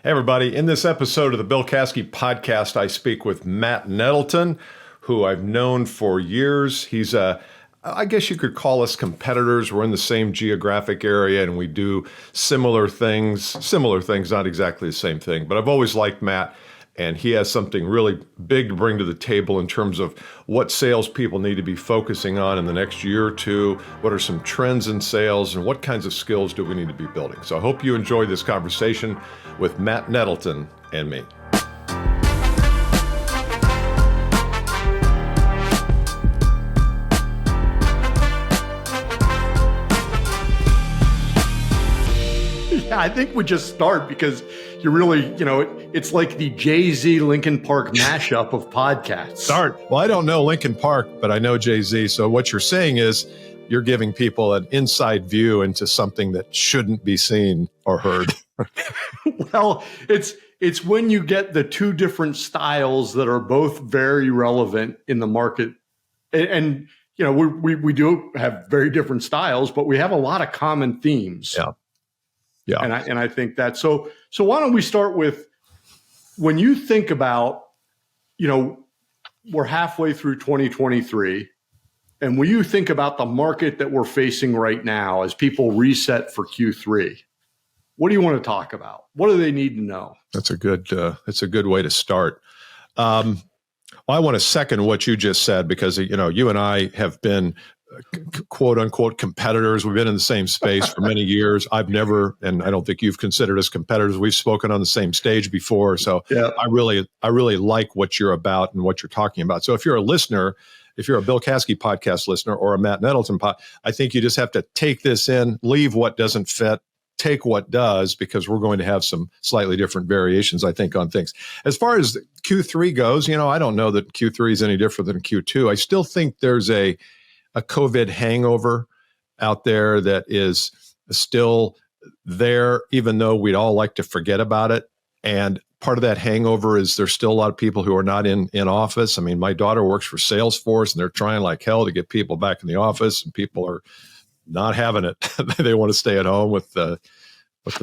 Hey, everybody. In this episode of the Bill Caskey podcast, I speak with Matt Nettleton, who I've known for years. He's I guess you could call us competitors. We're in the same geographic area and we do similar things, not exactly the same thing. But I've always liked Matt, and he has something really big to bring to the table in terms of what salespeople need to be focusing on in the next year or two. What are some trends in sales and what kinds of skills do we need to be building? So I hope you enjoy this conversation with Matt Nettleton and me. Yeah, I think we just start because you really, it's like the Jay-Z Linkin Park mashup of podcasts. Start. Well, I don't know Linkin Park, but I know Jay-Z. So what you're saying is you're giving people an inside view into something that shouldn't be seen or heard. Well, it's when you get the two different styles that are both very relevant in the market. And we do have very different styles, but we have a lot of common themes. Yeah. Yeah. And I think that so why don't we start with, when you think about, we're halfway through 2023, and when you think about the market that we're facing right now as people reset for Q3, what do you want to talk about? What do they need to know? That's a good way to start. Well, I want to second what you just said, because you and I have been quote unquote competitors. We've been in the same space for many years. I've never, and I don't think you've considered us competitors. We've spoken on the same stage before. So yeah. I really like what you're about and what you're talking about. So if you're a listener, if you're a Bill Caskey podcast listener or a Matt Nettleton I think you just have to take this in, leave what doesn't fit, take what does, because we're going to have some slightly different variations, I think, on things. As far as Q3 goes, I don't know that Q3 is any different than Q2. I still think there's a COVID hangover out there that is still there, even though we'd all like to forget about it. And part of that hangover is there's still a lot of people who are not in office. I mean, my daughter works for Salesforce, and they're trying like hell to get people back in the office, and people are not having it. They want to stay at home with the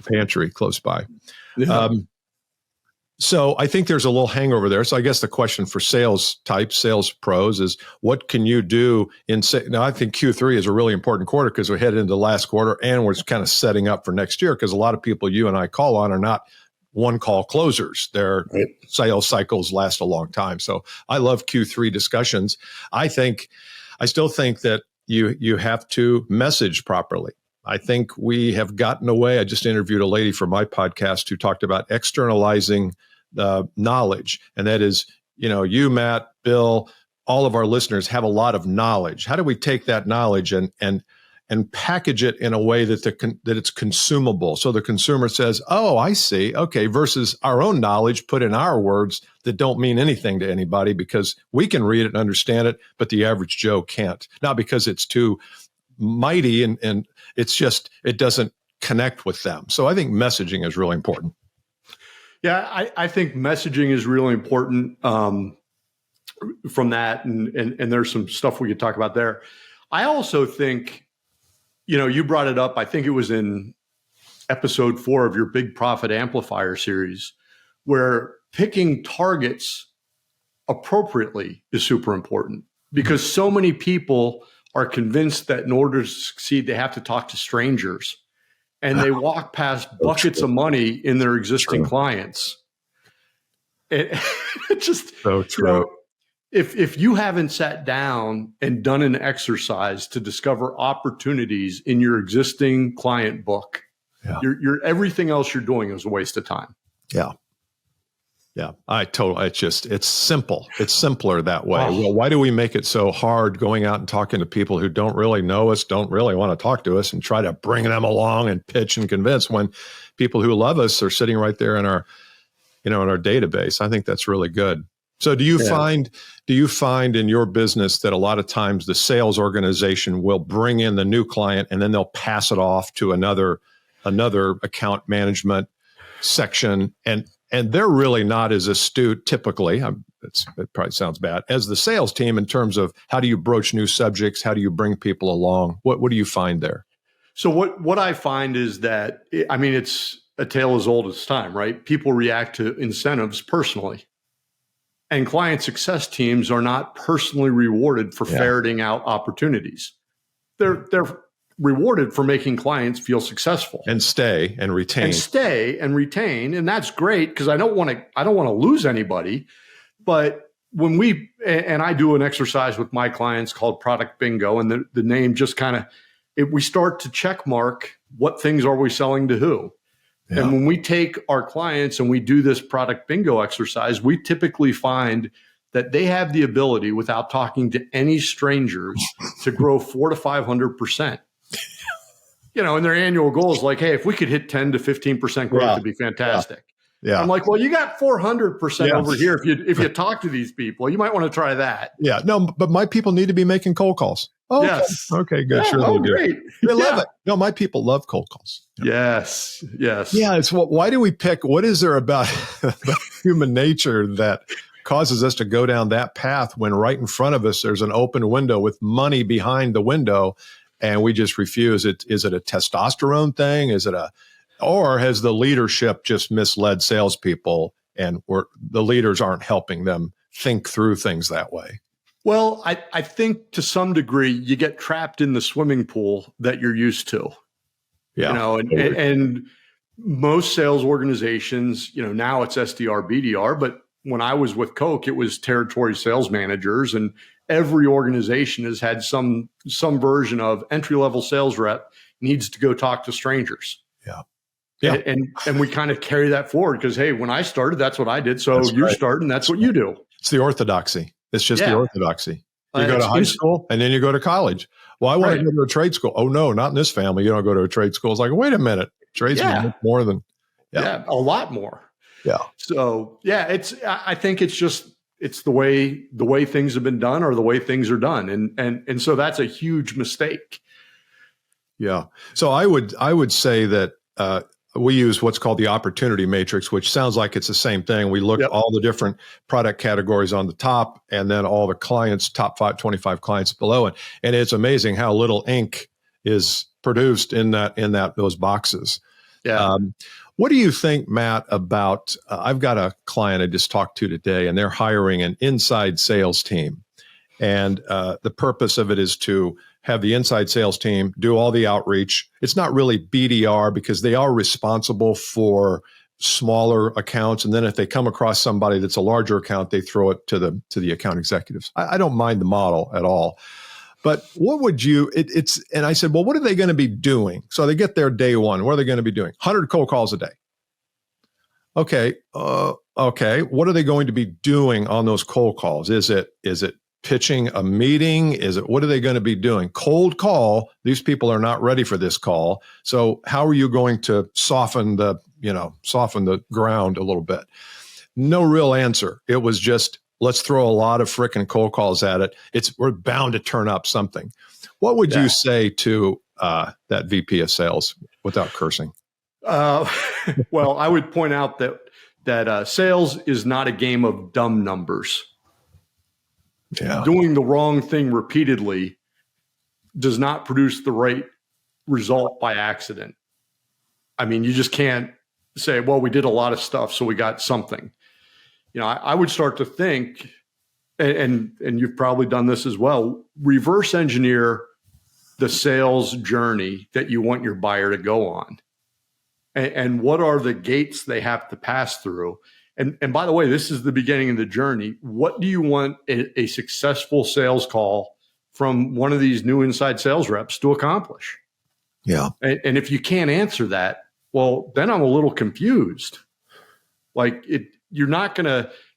pantry close by. Yeah. So I think there's a little hangover there. So I guess the question for sales pros is, what can you do now? I think Q3 is a really important quarter because we're headed into the last quarter and we're kind of setting up for next year, because a lot of people you and I call on are not one call closers. Their sales cycles last a long time. So I love Q3 discussions. I still think that you have to message properly. I think we have gotten away. I just interviewed a lady for my podcast who talked about externalizing knowledge. And that is, you, Matt, Bill, all of our listeners have a lot of knowledge. How do we take that knowledge and package it in a way that that it's consumable? So the consumer says, oh, I see. Okay. Versus our own knowledge put in our words that don't mean anything to anybody, because we can read it and understand it, but the average Joe can't. Not because it's too mighty and it's just, it doesn't connect with them. So I think messaging is really important. Yeah, I think messaging is really important from that. And there's some stuff we could talk about there. I also think, you brought it up. I think it was in episode 4 of your Big Profit Amplifier series, where picking targets appropriately is super important, because so many people are convinced that in order to succeed, they have to talk to strangers, and they walk past buckets of money in their existing clients. It just, so true. If you haven't sat down and done an exercise to discover opportunities in your existing client book, you're everything else you're doing is a waste of time. Yeah. Yeah, it's simple. It's simpler that way. Well, why do we make it so hard going out and talking to people who don't really know us, don't really want to talk to us, and try to bring them along and pitch and convince, when people who love us are sitting right there in our database? I think that's really good. So do you find in your business that a lot of times the sales organization will bring in the new client and then they'll pass it off to another account management section, and they're really not as astute typically, it probably sounds bad, as the sales team in terms of how do you broach new subjects? How do you bring people along? What do you find there? So what I find is that, a tale as old as time, right? People react to incentives personally. And client success teams are not personally rewarded for ferreting out opportunities. They're rewarded for making clients feel successful and stay and retain. And that's great, because I don't want to lose anybody. But when I do an exercise with my clients called product bingo, and the name just we start to check mark what things are we selling to who. Yeah. And when we take our clients and we do this product bingo exercise, we typically find that they have the ability, without talking to any strangers, to grow 400 to 500%. And their annual goal is like, hey, if we could hit 10 to 15% growth, it'd be fantastic. Yeah. I'm like, well, you got 400% over here. If you talk to these people, you might want to try that. Yeah. No, but my people need to be making cold calls. Oh, yes. Okay, good. Yeah, sure they do. Great. They love it. No, my people love cold calls. Yes. Yes. Yeah. It's why do we pick? What is there about human nature that causes us to go down that path when right in front of us there's an open window with money behind the window, and we just refuse it? Is it a testosterone thing? Or has the leadership just misled salespeople, and the leaders aren't helping them think through things that way? Well, I think to some degree you get trapped in the swimming pool that you're used to. Yeah. And most sales organizations, now it's SDR, BDR, but when I was with Coke, it was territory sales managers, and every organization has had some version of entry-level sales rep needs to go talk to strangers. Yeah. Yeah. And we kind of carry that forward because, hey, when I started, that's what I did. So you start, and that's what you do. It's the orthodoxy. It's just the orthodoxy. You go to high school and then you go to college. Well, I want to go to a trade school. Oh, no, not in this family. You don't go to a trade school. It's like, wait a minute. Trades more than. Yeah, a lot more. Yeah. So, I think it's the way things have been done, or the way things are done. And so that's a huge mistake. Yeah. So I would say that, we use what's called the opportunity matrix, which sounds like it's the same thing. We look at all the different product categories on the top, and then all the clients, top 25 clients below it. And it's amazing how little ink is produced in those boxes. Yeah. What do you think, Matt, about, I've got a client I just talked to today, and they're hiring an inside sales team. And the purpose of it is to have the inside sales team do all the outreach. It's not really BDR, because they are responsible for smaller accounts. And then if they come across somebody that's a larger account, they throw it to the account executives. I don't mind the model at all. But what would you, and I said, well, what are they going to be doing? So they get there day one. What are they going to be doing? 100 cold calls a day. Okay. Okay. What are they going to be doing on those cold calls? Is it pitching a meeting? What are they going to be doing? Cold call. These people are not ready for this call. So how are you going to soften the ground a little bit? No real answer. It was just, let's throw a lot of frickin' cold calls at it. We're bound to turn up something. What would you say to that VP of sales without cursing? Well, I would point out that sales is not a game of dumb numbers. Yeah. Doing the wrong thing repeatedly does not produce the right result by accident. I mean, you just can't say, well, we did a lot of stuff, so we got something. I would start to think, and you've probably done this as well, reverse engineer the sales journey that you want your buyer to go on. And what are the gates they have to pass through? And by the way, this is the beginning of the journey. What do you want a successful sales call from one of these new inside sales reps to accomplish? Yeah. And if you can't answer that, well, then I'm a little confused. Like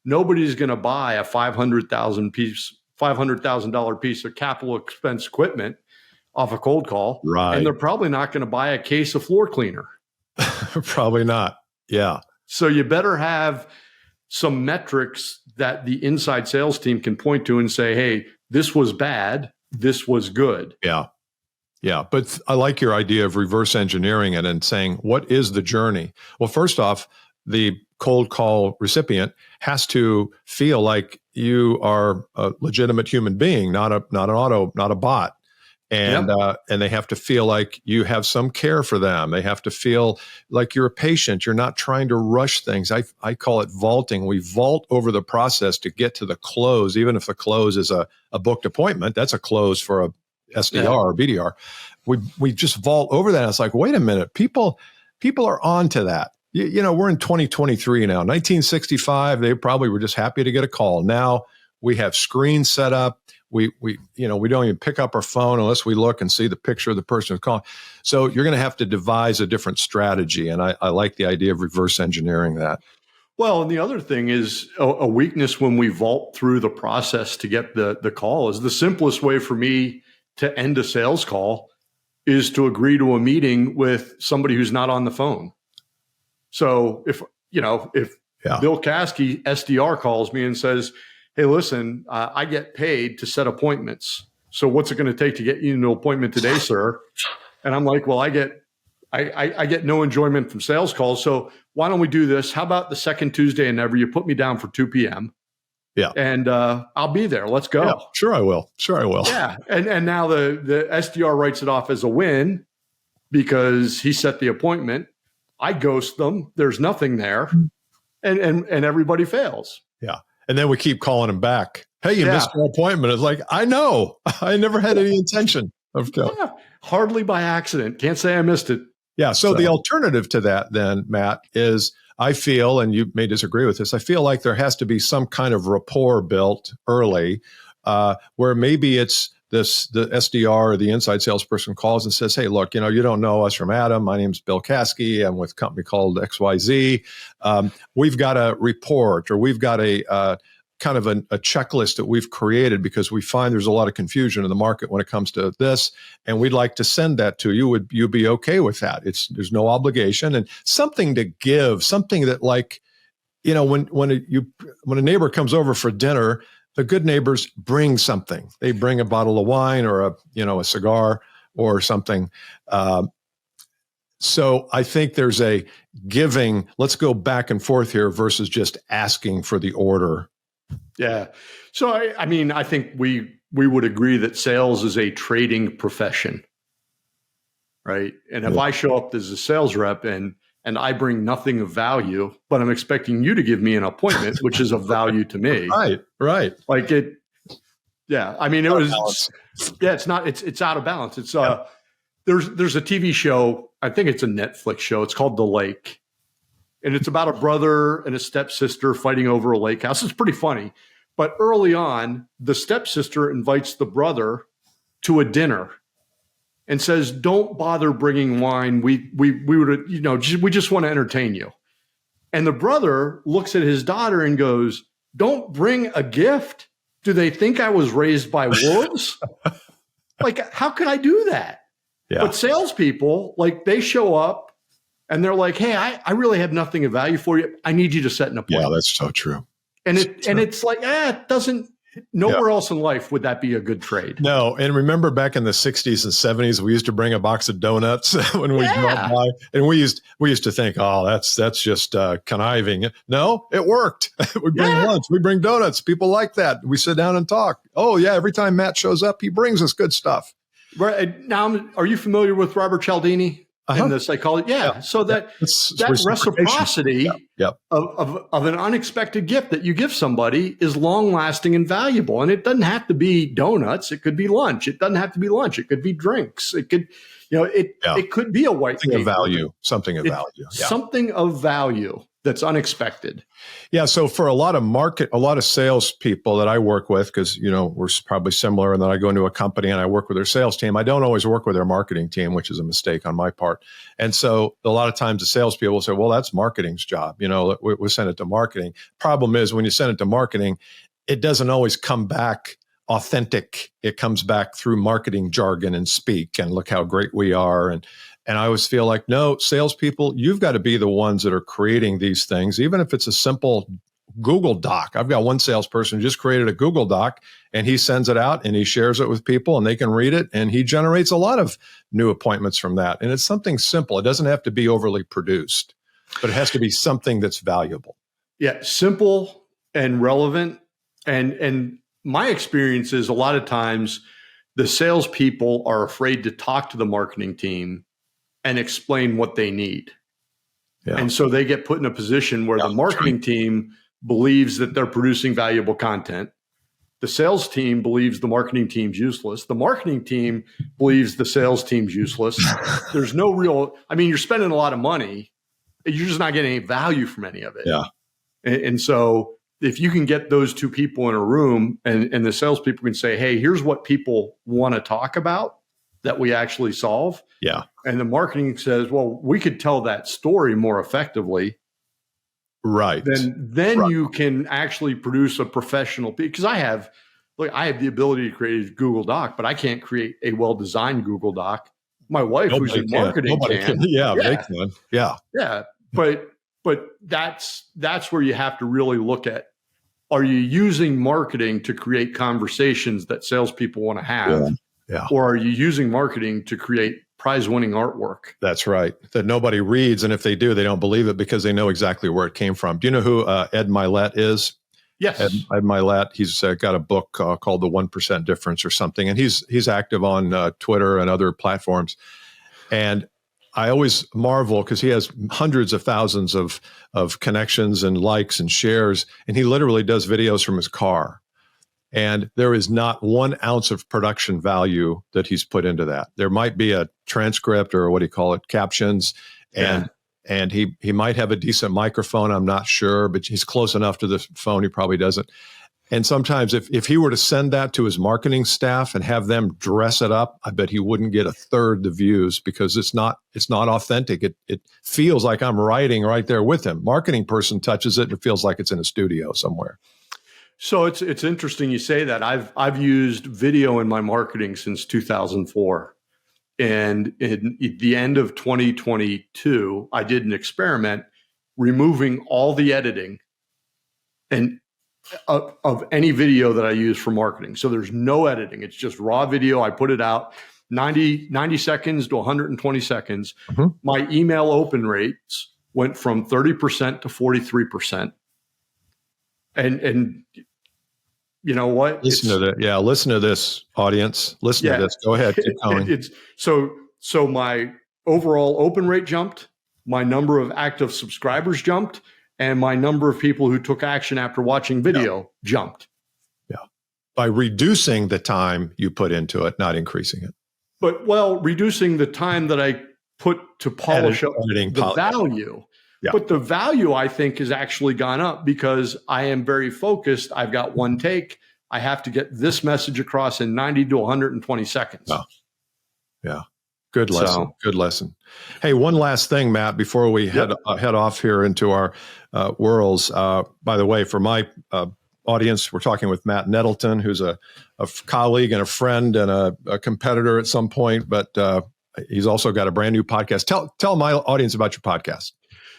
nobody's going to buy a $500,000 piece of capital expense equipment off a cold call. Right. And they're probably not going to buy a case of floor cleaner. Probably not. Yeah. So you better have some metrics that the inside sales team can point to and say, hey, this was bad, this was good. Yeah. Yeah. But I like your idea of reverse engineering it and saying, what is the journey? Well, first off, the cold call recipient has to feel like you are a legitimate human being, not an auto, not a bot. And Yep. and they have to feel like you have some care for them. They have to feel like you're a patient. You're not trying to rush things. I call it vaulting. We vault over the process to get to the close, even if the close is a booked appointment. That's a close for a SDR or BDR. We just vault over that. It's like, wait a minute, people are on to that. You know, we're in 2023 now. 1965, they probably were just happy to get a call. Now we have screens set up. We don't even pick up our phone unless we look and see the picture of the person who's calling. So you're going to have to devise a different strategy. And I like the idea of reverse engineering that. Well, and the other thing is a weakness when we vault through the process to get the call is the simplest way for me to end a sales call is to agree to a meeting with somebody who's not on the phone. So if Bill Caskey, SDR, calls me and says, hey, listen, I get paid to set appointments. So what's it going to take to get you into an appointment today, sir? And I'm like, well, I get no enjoyment from sales calls. So why don't we do this? How about the second Tuesday in November? You put me down for 2 p.m. Yeah. And I'll be there. Let's go. Yeah, sure I will. Yeah. And now the SDR writes it off as a win because he set the appointment. I ghost them. There's nothing there. And everybody fails. Yeah. And then we keep calling them back. Hey, you missed your appointment. It's like, I know. I never had any intention of going. Yeah, hardly by accident. Can't say I missed it. Yeah. So the alternative to that then, Matt, is I feel, and you may disagree with this, I feel like there has to be some kind of rapport built early where maybe it's the SDR or the inside salesperson calls and says, hey, look, you don't know us from Adam. My name's Bill Caskey. I'm with a company called XYZ. We've got a report or we've got a kind of a checklist that we've created because we find there's a lot of confusion in the market when it comes to this. And we'd like to send that to you. Would you be okay with that? There's no obligation and something to give, something that like, when a neighbor comes over for dinner, the good neighbors bring something. They bring a bottle of wine or a cigar or something. So I think there's a giving, let's go back and forth here versus just asking for the order. Yeah. So, I think we would agree that sales is a trading profession, right? And if I show up as a sales rep and I bring nothing of value, but I'm expecting you to give me an appointment, which is of value to me. Right. Like it. Yeah. I mean, it's not, it's out of balance. It's, there's a TV show. I think it's a Netflix show. It's called The Lake. And it's about a brother and a stepsister fighting over a lake house. It's pretty funny. But early on, the stepsister invites the brother to a dinner and says, don't bother bringing wine. We would, we just want to entertain you. And the brother looks at his daughter and goes, don't bring a gift. Do they think I was raised by wolves? Like, how could I do that? Yeah. But salespeople, like they show up and they're like, hey, I really have nothing of value for you. I need you to set an appointment. Yeah, that's so true. And it's like, it doesn't, nowhere else in life would that be a good trade. No. And remember back in the 60s and 70s, we used to bring a box of donuts when we dropped by. And we used to think, oh, that's just conniving. No, it worked. We bring lunch, we bring donuts. People like that. We sit down and talk. Oh yeah. Every time Matt shows up, he brings us good stuff. Now, are you familiar with Robert Cialdini? In the psychology, So that reciprocity of an unexpected gift that you give somebody is long lasting and valuable. And it doesn't have to be donuts. It could be lunch. It doesn't have to be lunch. It could be drinks. It could, it could be a white something of value. Something of value that's unexpected. Yeah. So for a lot of sales people that I work with, because, we're probably similar, and then I go into a company and I work with their sales team. I don't always work with their marketing team, which is a mistake on my part. And so a lot of times the salespeople will say, well, that's marketing's job. We send it to marketing. Problem is when you send it to marketing, it doesn't always come back authentic. It comes back through marketing jargon and speak and look how great we are. And I always feel like, no, salespeople, you've got to be the ones that are creating these things, even if it's a simple Google Doc. I've got one salesperson who just created a Google Doc and he sends it out and he shares it with people and they can read it. And he generates a lot of new appointments from that. And it's something simple. It doesn't have to be overly produced, but it has to be something that's valuable. Yeah. Simple and relevant. And my experience is a lot of times the salespeople are afraid to talk to the marketing team and explain what they need. Yeah. And so they get put in a position where the marketing team believes that they're producing valuable content. The sales team believes the marketing team's useless. The marketing team believes the sales team's useless. There's no real, I mean, you're spending a lot of money. You're just not getting any value from any of it. Yeah. And so if you can get those two people in a room and the salespeople can say, hey, here's what people want to talk about that we actually solve. Yeah. And the marketing says, well, we could tell that story more effectively. Right. Then you can actually produce a professional, because I have the ability to create a Google Doc, but I can't create a well-designed Google Doc. My wife, who's in marketing, can. Yeah, they can. Yeah. Yeah. But that's where you have to really look at, are you using marketing to create conversations that salespeople want to have? Yeah. Or are you using marketing to create prize-winning artwork? That's right. That nobody reads. And if they do, they don't believe it because they know exactly where it came from. Do you know who Ed Mylett is? Yes. Ed Mylett. He's got a book called The 1% Difference or something. And he's active on Twitter and other platforms. And I always marvel because he has hundreds of thousands of connections and likes and shares. And he literally does videos from his car. And there is not 1 ounce of production value that he's put into that. There might be a transcript or what do you call it, captions, and he might have a decent microphone. I'm not sure, but he's close enough to the phone. He probably doesn't. And sometimes if he were to send that to his marketing staff and have them dress it up, I bet he wouldn't get a third the views because it's not authentic. It feels like I'm writing right there with him. Marketing person touches it and it feels like it's in a studio somewhere. So it's interesting you say that. I've used video in my marketing since 2004. And at the end of 2022, I did an experiment removing all the editing and of any video that I use for marketing. So there's no editing. It's just raw video. I put it out 90 seconds to 120 seconds. Mm-hmm. My email open rates went from 30% to 43%. And you know what? Listen to that. Yeah, listen to this, audience. Listen to this. Go ahead. Keep going. So my overall open rate jumped, my number of active subscribers jumped, and my number of people who took action after watching video jumped. Yeah. By reducing the time you put into it, not increasing it. But reducing the time that I put to polish up the value. Yeah. But the value, I think, has actually gone up because I am very focused. I've got one take. I have to get this message across in 90 to 120 seconds. Oh. Yeah. Good lesson. Good lesson. Hey, one last thing, Matt, before we head off here into our worlds. By the way, for my audience, we're talking with Matt Nettleton, who's a colleague and a friend and a competitor at some point, but he's also got a brand new podcast. Tell my audience about your podcast.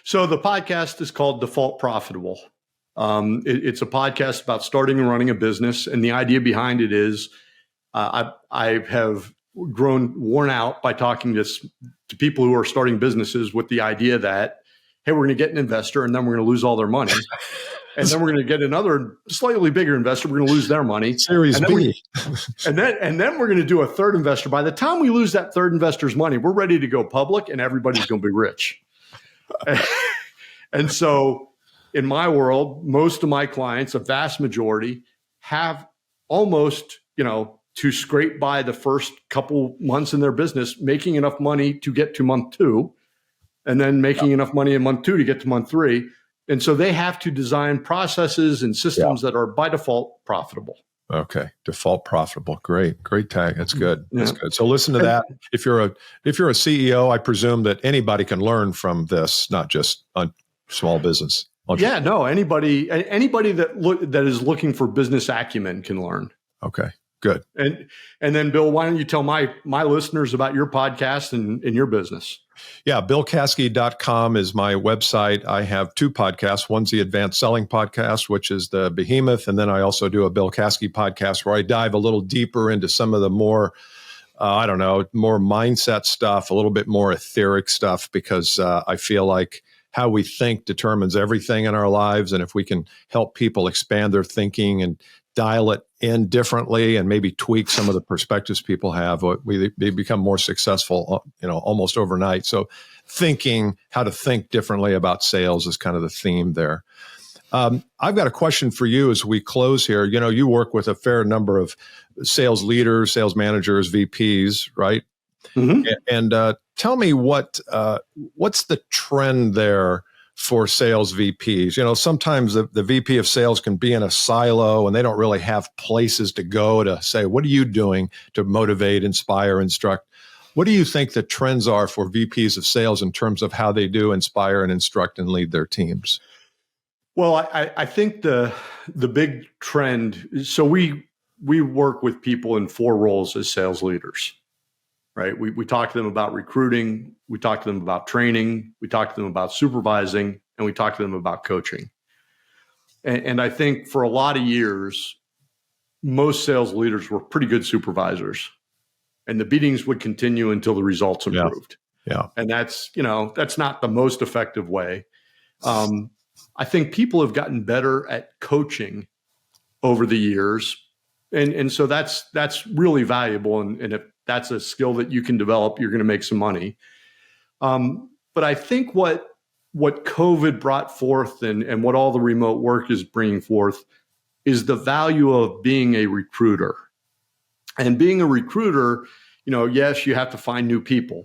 So the podcast is called Default Profitable. It's a podcast about starting and running a business. And the idea behind it is I have grown worn out by talking to people who are starting businesses with the idea that, hey, we're going to get an investor and then we're going to lose all their money. And then we're going to get another slightly bigger investor. We're going to lose their money. Series B. And then we're going to do a third investor. By the time we lose that third investor's money, we're ready to go public and everybody's going to be rich. And so in my world, most of my clients, a vast majority, have almost, to scrape by the first couple months in their business, making enough money to get to month 2, and then making enough money in month 2 to get to month 3. And so they have to design processes and systems that are by default profitable. Okay. Default profitable. Great tag. That's good. That's good. So listen to that. If you're a CEO, I presume that anybody can learn from this, not just on small business. Yeah, no, anybody that is looking for business acumen can learn. Okay. Good. And then Bill, why don't you tell my listeners about your podcast and your business? Yeah, BillCaskey.com is my website. I have 2 podcasts. One's the Advanced Selling Podcast, which is the behemoth. And then I also do a Bill Caskey podcast where I dive a little deeper into some of the more, more mindset stuff, a little bit more etheric stuff, because I feel like how we think determines everything in our lives. And if we can help people expand their thinking and dial it in differently and maybe tweak some of the perspectives people have, they become more successful, almost overnight. So how to think differently about sales is kind of the theme there. I've got a question for you as we close here. You work with a fair number of sales leaders, sales managers, VPs, right? Mm-hmm. And tell me what's the trend there for sales VPs? Sometimes the VP of sales can be in a silo and they don't really have places to go to say, what are you doing to motivate, inspire, instruct? What do you think the trends are for VPs of sales in terms of how they do inspire and instruct and lead their teams? Well, I think the big trend, so we work with people in 4 roles as sales leaders, right? We talk to them about recruiting, we talk to them about training, we talk to them about supervising, and we talk to them about coaching. And I think for a lot of years, most sales leaders were pretty good supervisors, and the beatings would continue until the results improved. Yeah. And that's not the most effective way. I think people have gotten better at coaching over the years. And so that's really valuable. And if that's a skill that you can develop, you're going to make some money. But I think what COVID brought forth and what all the remote work is bringing forth is the value of being a recruiter. And being a recruiter, yes, you have to find new people,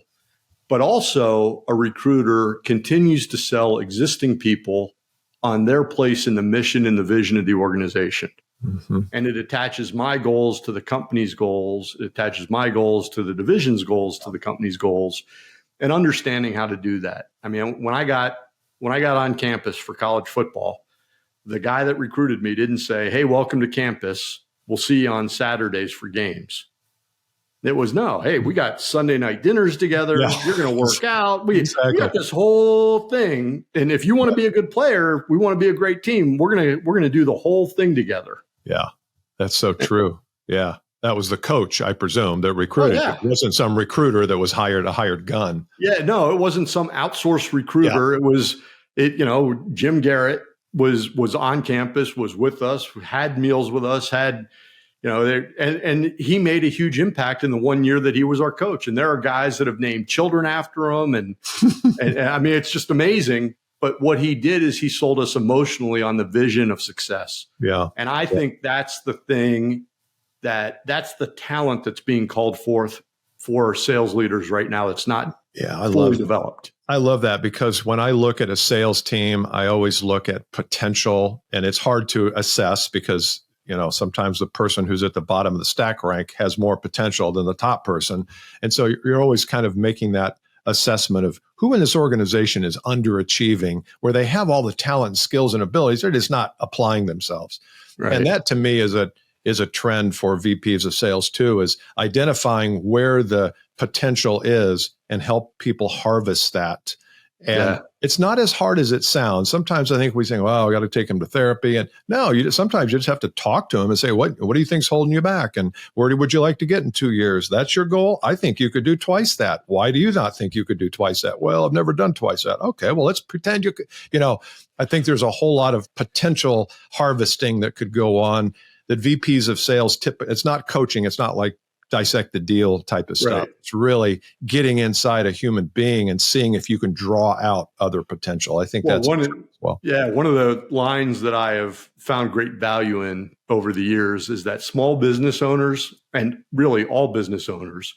but also a recruiter continues to sell existing people on their place in the mission and the vision of the organization. Mm-hmm. And it attaches my goals to the company's goals. It attaches my goals to the division's goals, to the company's goals, and understanding how to do that. I mean, when I got on campus for college football, the guy that recruited me didn't say, "Hey, welcome to campus. We'll see you on Saturdays for games." It was, no, hey, we got Sunday night dinners together. Yeah. You're going to work out. We got this whole thing. And if you want to be a good player, we want to be a great team. We're going to do the whole thing together. Yeah, that's so true. Yeah. That was the coach, I presume, that recruited. Oh, yeah. It wasn't some recruiter that was a hired gun. Yeah, no, it wasn't some outsourced recruiter. Yeah. Jim Garrett was on campus, was with us, had meals with us, and he made a huge impact in the 1 year that he was our coach. And there are guys that have named children after him. And I mean, it's just amazing. But what he did is he sold us emotionally on the vision of success. Yeah. And I think that's the thing, that's the talent that's being called forth for sales leaders right now. It's not fully developed. I love that, because when I look at a sales team, I always look at potential, and it's hard to assess because sometimes the person who's at the bottom of the stack rank has more potential than the top person. And so you're always kind of making that assessment of who in this organization is underachieving, where they have all the talent and skills and abilities, they're just not applying themselves. Right. And that to me is a trend for VPs of sales too, is identifying where the potential is and help people harvest that. And it's not as hard as it sounds. Sometimes I think we think, well, I got to take them to therapy. And no, sometimes you just have to talk to them and say, what do you think's holding you back? And where would you like to get in 2 years? That's your goal? I think you could do twice that. Why do you not think you could do twice that? Well, I've never done twice that. Okay, well, let's pretend you could. I think there's a whole lot of potential harvesting that could go on that VPs of sales it's not coaching. It's not like dissect the deal type of stuff. Right. It's really getting inside a human being and seeing if you can draw out other potential. I think that's one of the lines that I have found great value in over the years is that small business owners, and really all business owners,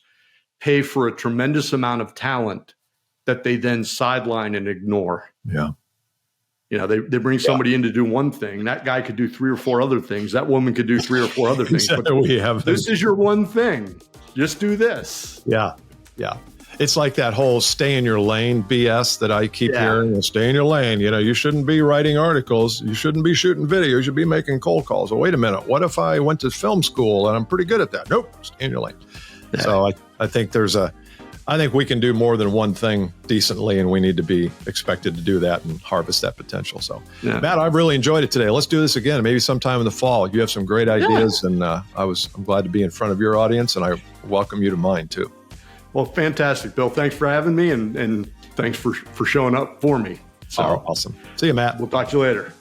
pay for a tremendous amount of talent that they then sideline and ignore. Yeah. They bring somebody in to do one thing. That guy could do 3 or 4 other things. That woman could do 3 or 4 other things. But this is your one thing. Just do this. Yeah. Yeah. It's like that whole stay in your lane BS that I keep hearing. Stay in your lane. You shouldn't be writing articles. You shouldn't be shooting videos. You should be making cold calls. Well, wait a minute. What if I went to film school and I'm pretty good at that? Nope. Stay in your lane. Yeah. So I think I think we can do more than one thing decently, and we need to be expected to do that and harvest that potential. So, Matt, I've really enjoyed it today. Let's do this again, maybe sometime in the fall. You have some great ideas, and I'm glad to be in front of your audience, and I welcome you to mine too. Well, fantastic, Bill. Thanks for having me, and thanks for showing up for me. So awesome. See you, Matt. We'll talk to you later.